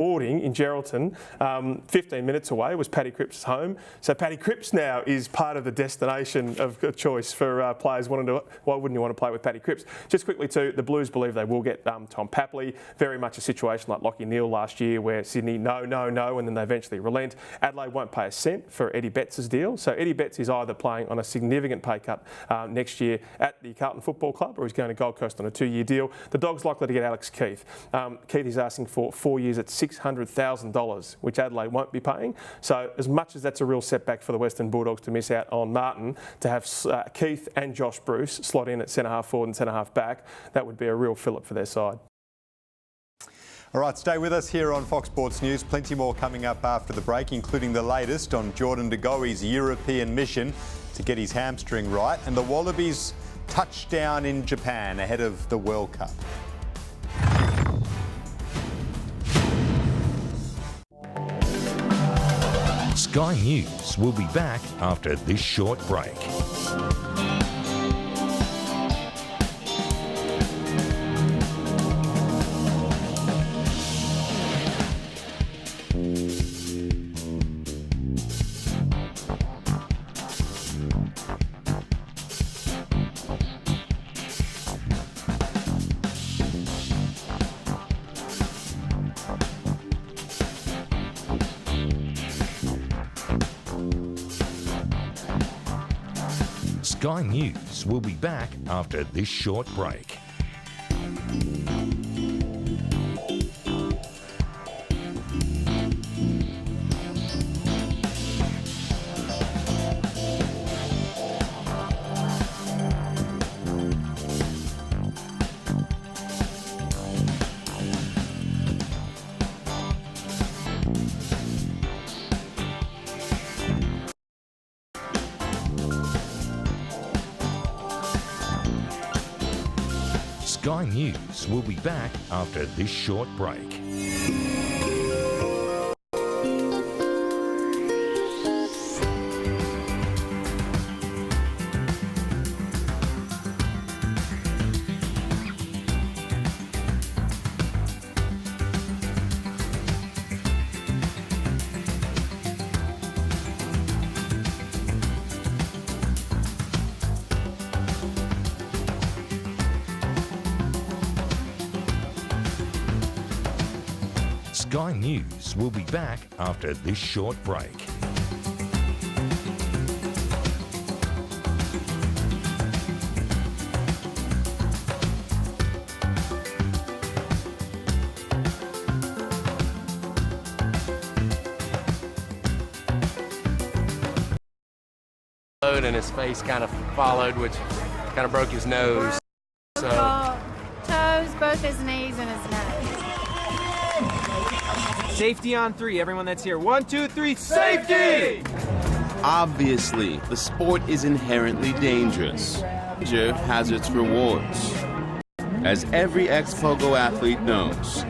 boarding in Geraldton, 15 minutes away was Paddy Cripps' home. So Paddy Cripps now is part of the destination of choice for players wanting to. Why wouldn't you want to play with Paddy Cripps? Just quickly too, the Blues believe they will get Tom Papley. Very much a situation like Lachie Neale last year, where Sydney no, and then they eventually relent. Adelaide won't pay a cent for Eddie Betts' deal. So Eddie Betts is either playing on a significant pay cut next year at the Carlton Football Club, or he's going to Gold Coast on a 2-year deal. The Dogs likely to get Alex Keith. Keith is asking for 4 years at $600,000, which Adelaide won't be paying. So as much as that's a real setback for the Western Bulldogs to miss out on Martin, to have Keith and Josh Bruce slot in at centre-half forward and centre-half back, that would be a real fillip for their side. All right, stay with us here on Fox Sports News. Plenty more coming up after the break, including the latest on Jordan De Goey's European mission to get his hamstring right, and the Wallabies touchdown in Japan ahead of the World Cup. Sky News will be back after this short break. Sky News will be back after this short break. Sky News will be back after this short break. Sky News will be back after this short break. And his face kind of followed, which kind of broke his nose. So toes, both his knees and his neck. Safety on 3, everyone that's here. 1, 2, 3, safety! Obviously, the sport is inherently dangerous. Danger has its rewards. As every ex-pogo athlete knows,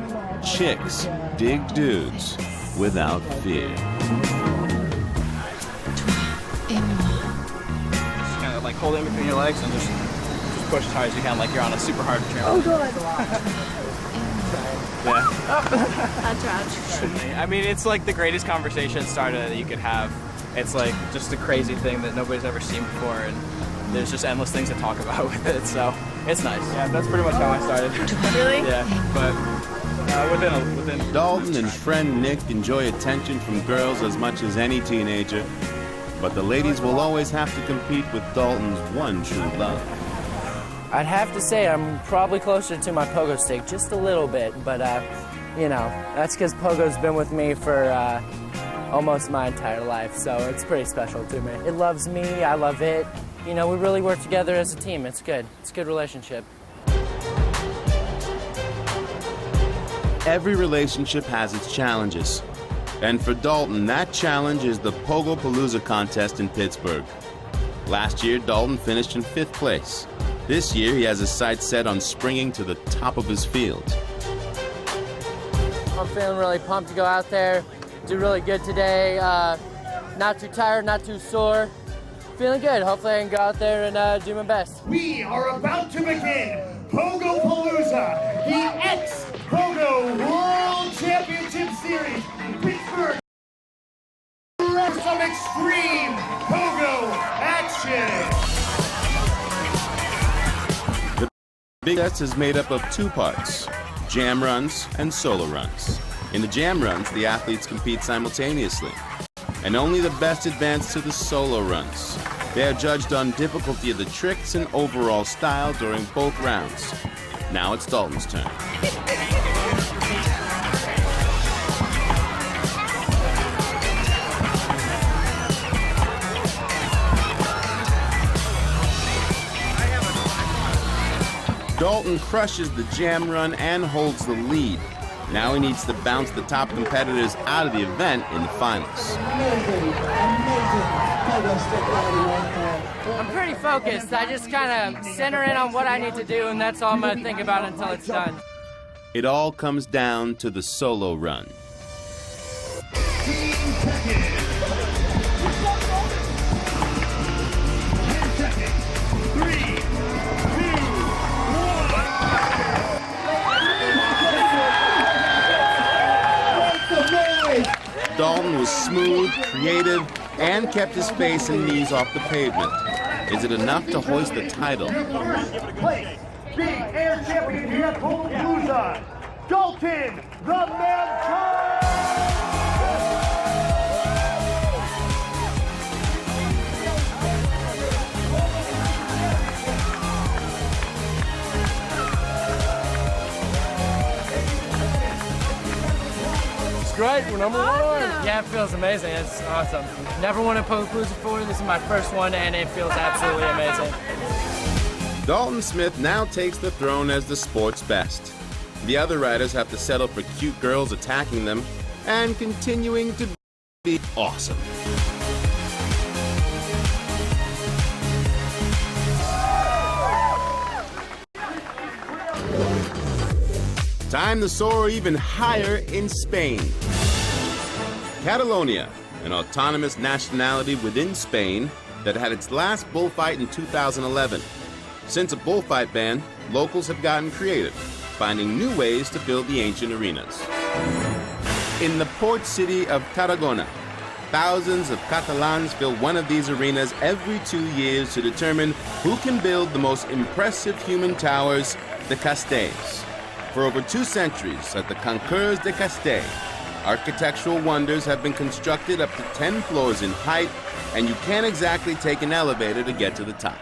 chicks dig dudes without fear. Just kind of like hold in between your legs and just push as hard as you can, like you're on a super hard trampoline. Oh, God. Yeah. That's right. I mean, it's like the greatest conversation starter that you could have. It's like just a crazy thing that nobody's ever seen before, and there's just endless things to talk about with it, so it's nice. Yeah, that's pretty much how I started. Really? Yeah, but within Dalton and friend Nick enjoy attention from girls as much as any teenager, but the ladies will always have to compete with Dalton's one true love. I'd have to say I'm probably closer to my pogo stick, just a little bit, but you know, that's because pogo's been with me for almost my entire life, so it's pretty special to me. It loves me, I love it. You know, we really work together as a team. It's good. It's a good relationship. Every relationship has its challenges. And for Dalton, that challenge is the Pogo-Palooza contest in Pittsburgh. Last year, Dalton finished in 5th place. This year, he has his sights set on springing to the top of his field. I'm feeling really pumped to go out there, do really good today. Not too tired, not too sore. Feeling good. Hopefully I can go out there and do my best. We are about to begin Pogo-Palooza, the ex-Pogo World Championship Series. Series, Pittsburgh. Some extreme pogo action. The Big Test is made up of two parts, jam runs and solo runs. In the jam runs, the athletes compete simultaneously, and only the best advance to the solo runs. They are judged on difficulty of the tricks and overall style during both rounds. Now it's Dalton's turn. Dalton crushes the jam run and holds the lead. Now he needs to bounce the top competitors out of the event in the finals. I'm pretty focused. I just kind of center in on what I need to do, and that's all I'm going to think about until it's done. It all comes down to the solo run. Dalton was smooth, creative, and kept his face and knees off the pavement. Is it enough to hoist the title? Place, big air champion here at Pogapalooza, Dalton the Man. Great, we're number one. Yeah, it feels amazing. It's awesome. Never won a Pogapalooza before. This is my first one, and it feels absolutely amazing. Dalton Smith now takes the throne as the sport's best. The other riders have to settle for cute girls attacking them and continuing to be awesome. Time to soar even higher in Spain. Catalonia, an autonomous nationality within Spain that had its last bullfight in 2011. Since a bullfight ban, locals have gotten creative, finding new ways to fill the ancient arenas. In the port city of Tarragona, thousands of Catalans fill one of these arenas every 2 years to determine who can build the most impressive human towers, the Castells. For over 2 centuries at the Concours de Castell, architectural wonders have been constructed up to 10 floors in height, and you can't exactly take an elevator to get to the top.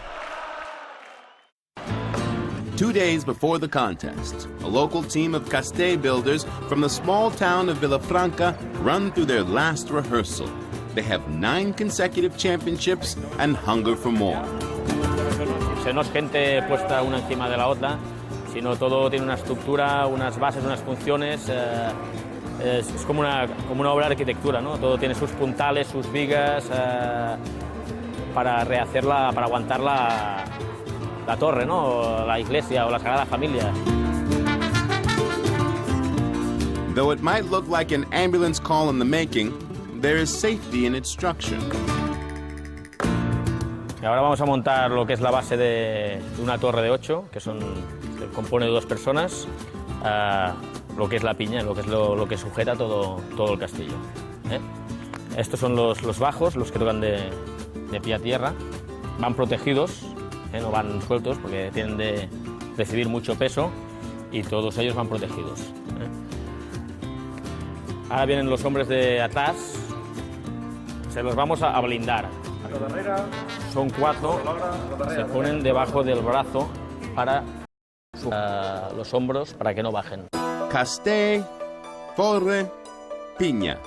2 days before the contest, a local team of Castell builders from the small town of Vilafranca run through their last rehearsal. They have 9 consecutive championships and hunger for more. No es gente puesta una encima de la otra, sino todo tiene una estructura, unas bases, unas funciones. Es como una obra de arquitectura, ¿no? Todo tiene sus puntales, sus vigas para rehacerla, para aguantar la torre, ¿no? O la iglesia o la Sagrada Familia. Though it might look like an ambulance call in the making, there is safety in its structure. Y ahora vamos a montar lo que es la base de una torre de 8, que se compone de 2 personas, lo que es la piña, lo que sujeta todo el castillo. Estos son los bajos, los que tocan de pie a tierra. Van protegidos, no van sueltos porque tienen de recibir mucho peso y todos ellos van protegidos. Ahora vienen los hombres de atrás, se los vamos a blindar. Son 4, se ponen debajo del brazo para los hombros para que no bajen. Castell, Forre, Piña.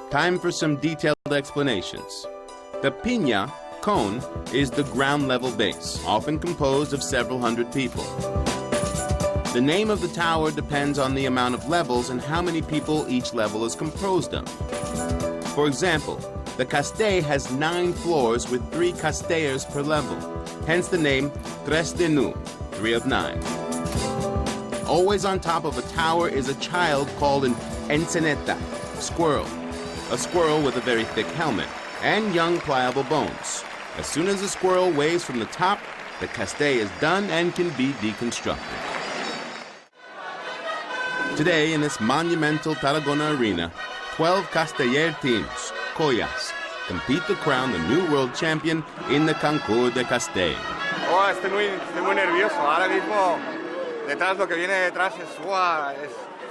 Time for some detailed explanations. The Piña cone is the ground level base, often composed of several hundred people. The name of the tower depends on the amount of levels and how many people each level is composed of. For example, the Castell has 9 floors with 3 castellers per level, hence the name Tres de Nou, 3 of 9. Always on top of a tower is a child called an enceneta, squirrel, a squirrel with a very thick helmet, and young pliable bones. As soon as the squirrel waves from the top, the Castell is done and can be deconstructed. Today, in this monumental Tarragona arena, 12 Casteller teams, Collas, compete to crown the new world champion in the Concours de Castell. Oh, estoy muy nervioso. Ahora mismo, lo que viene detrás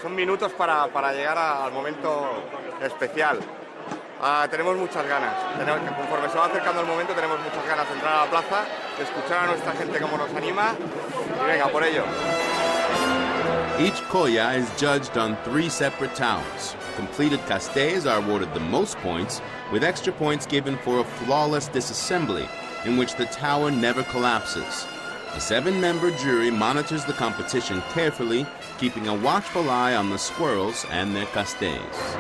son minutos para llegar al momento especial. Tenemos muchas ganas. Conforme se va acercando el momento, tenemos muchas ganas de entrar a la plaza, de escuchar a nuestra gente cómo nos anima y venga, por ello. Each Colla is judged on 3 separate towers. Completed Castells are awarded the most points, with extra points given for a flawless disassembly, in which the tower never collapses. A 7-member jury monitors the competition carefully, keeping a watchful eye on the squirrels and their Castells.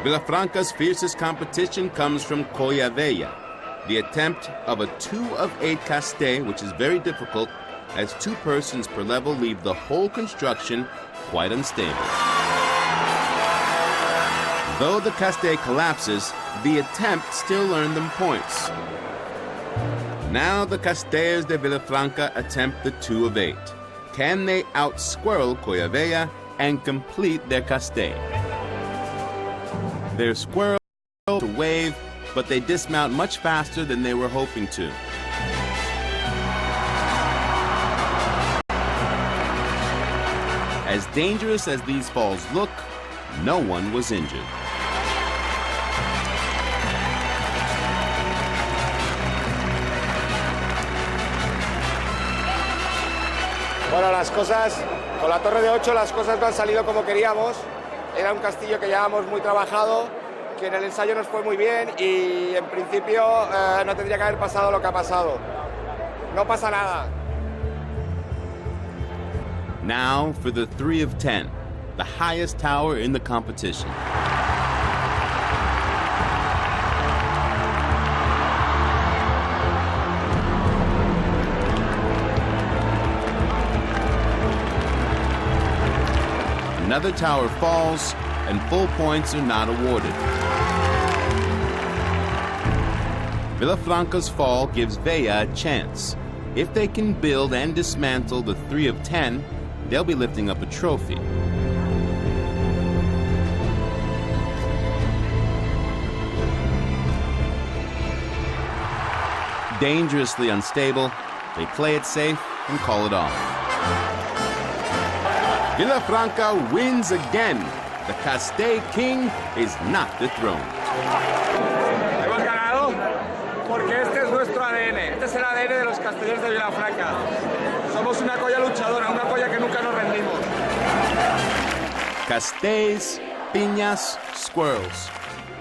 Villafranca's fiercest competition comes from Colla Vella, the attempt of a 2 of 8 Castell, which is very difficult, as 2 persons per level leave the whole construction quite unstable. Though the Castell collapses, the attempt still earned them points. Now the Castellers de Villafranca attempt the 2 of 8. Can they out-squirrel Colla Vella and complete their Castell? Their squirrel to wave, but they dismount much faster than they were hoping to. As dangerous as these falls look, no one was injured. Bueno, con la torre de 8 las cosas no han salido como queríamos. Era un castillo que llevábamos muy trabajado, que en el ensayo nos fue muy bien y en principio no tendría que haber pasado lo que ha pasado. No pasa nada. Now for the 3 of 10, the highest tower in the competition. Another tower falls, and full points are not awarded. Villafranca's fall gives Vella a chance. If they can build and dismantle the 3 of 10, they'll be lifting up a trophy. Dangerously unstable, they play it safe and call it off. Villafranca wins again. The Castell King is not dethroned. Hemos ganado porque este es nuestro ADN. Este es el ADN de los castellers de Villafranca. Somos una colla luchadora, una colla que nunca nos rendimos. Castells, piñas, squirrels.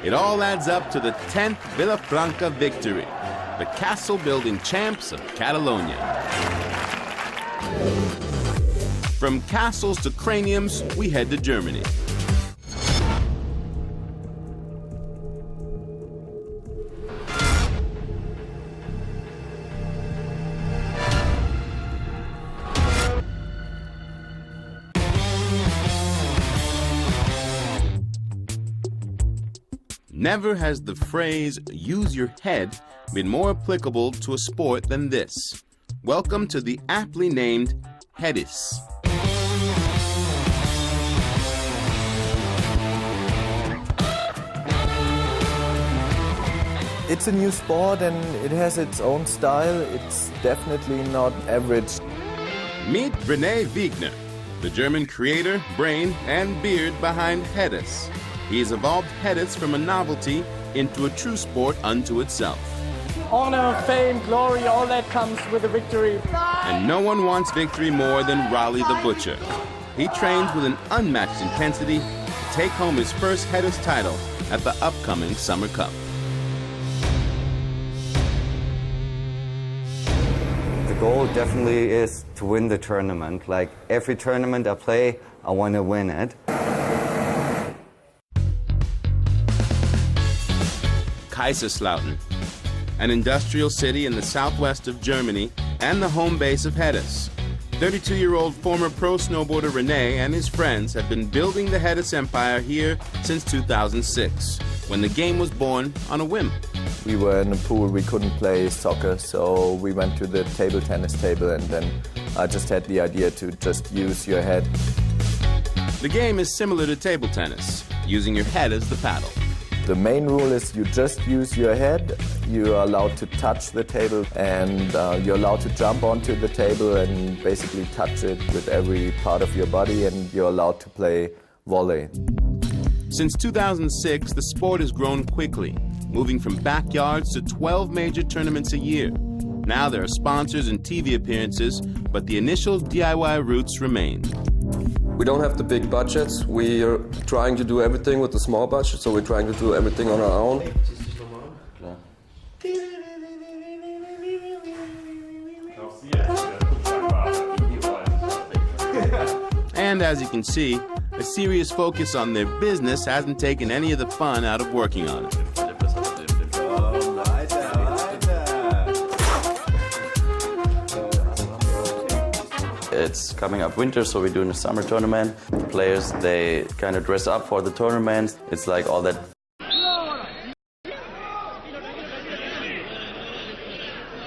It all adds up to the 10th Villafranca victory. The castle-building champs of Catalonia. From castles to craniums, we head to Germany. Never has the phrase, use your head, been more applicable to a sport than this. Welcome to the aptly named Hedis. It's a new sport and it has its own style. It's definitely not average. Meet René Wegner, the German creator, brain, and beard behind Hedis. He has evolved Hedis from a novelty into a true sport unto itself. Honor, fame, glory, all that comes with a victory. And no one wants victory more than Raleigh the Butcher. He trains with an unmatched intensity to take home his first Hedis title at the upcoming Summer Cup. The goal definitely is to win the tournament. Like every tournament I play, I want to win it. Kaiserslautern, an industrial city in the southwest of Germany and the home base of Hedis. 32-year-old former pro snowboarder René and his friends have been building the Hedis empire here since 2006, when the game was born on a whim. We were in a pool, we couldn't play soccer, so we went to the table tennis table and then I just had the idea to just use your head. The game is similar to table tennis, using your head as the paddle. The main rule is you just use your head. You are allowed to touch the table, and you're allowed to jump onto the table and basically touch it with every part of your body, and you're allowed to play volley. Since 2006, the sport has grown quickly, moving from backyards to 12 major tournaments a year. Now there are sponsors and TV appearances, but the initial DIY roots remain. We don't have the big budgets. We are trying to do everything with the small budget, so we're trying to do everything on our own. And as you can see, a serious focus on their business hasn't taken any of the fun out of working on it. It's coming up winter, so we're doing a summer tournament. The players, they kind of dress up for the tournament. It's like all that